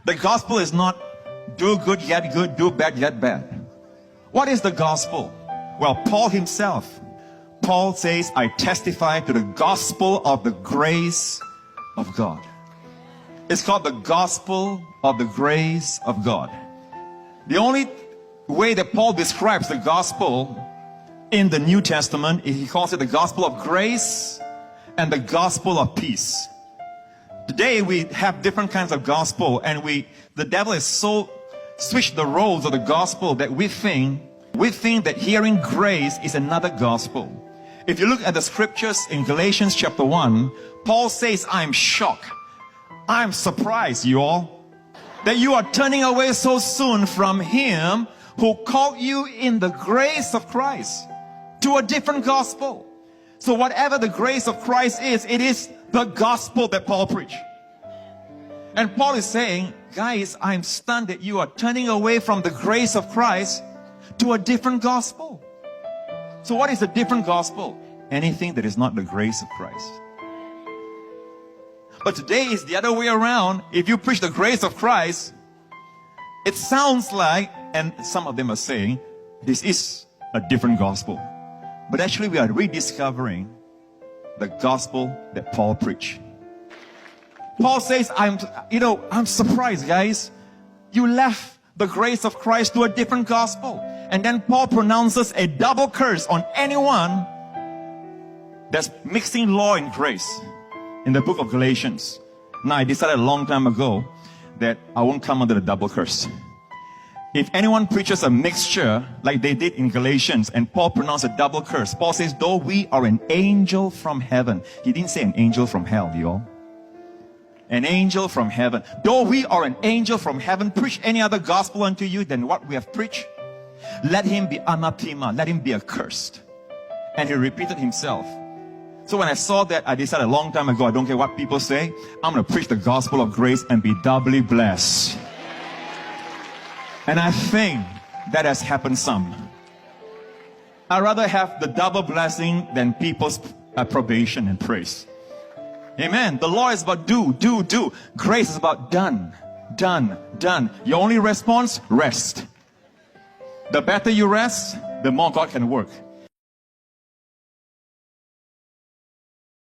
The gospel is not do good yet good, do bad yet bad. What is the gospel? Well, Paul himself, Paul says, I testify to the gospel of the grace of God. It's called the gospel of the grace of God. The only way that Paul describes the gospel in the New Testament, he calls it the gospel of grace and the gospel of peace. Today we have different kinds of gospel, and the devil has so switched the roles of the gospel that we think that hearing grace is another gospel. If you look at the scriptures in Galatians chapter 1, Paul says, I'm shocked. I'm surprised, you all, that you are turning away so soon from him who called you in the grace of Christ to a different gospel. So whatever the grace of Christ is, it is the gospel that Paul preached. And Paul is saying, guys, I'm stunned that you are turning away from the grace of Christ to a different gospel. So what is a different gospel? Anything that is not the grace of Christ. But today is the other way around. If you preach the grace of Christ, it sounds like, and some of them are saying, this is a different gospel. But actually we are rediscovering the gospel that Paul preached. Paul says, I'm surprised, guys. You left the grace of Christ to a different gospel. And then Paul pronounces a double curse on anyone that's mixing law and grace in the book of Galatians. Now, I decided a long time ago that I won't come under the double curse. If anyone preaches a mixture like they did in Galatians and Paul pronounced a double curse, Paul says, though we are an angel from heaven. He didn't say an angel from hell, you all. An angel from heaven. Though we are an angel from heaven, preach any other gospel unto you than what we have preached. Let him be anathema. Let him be accursed. And he repeated himself. So when I saw that, I decided a long time ago, I don't care what people say, I'm going to preach the gospel of grace and be doubly blessed. And I think that has happened some. I'd rather have the double blessing than people's approbation and praise. Amen. The law is about do. Grace is about done. Your only response, rest. The better you rest, the more God can work.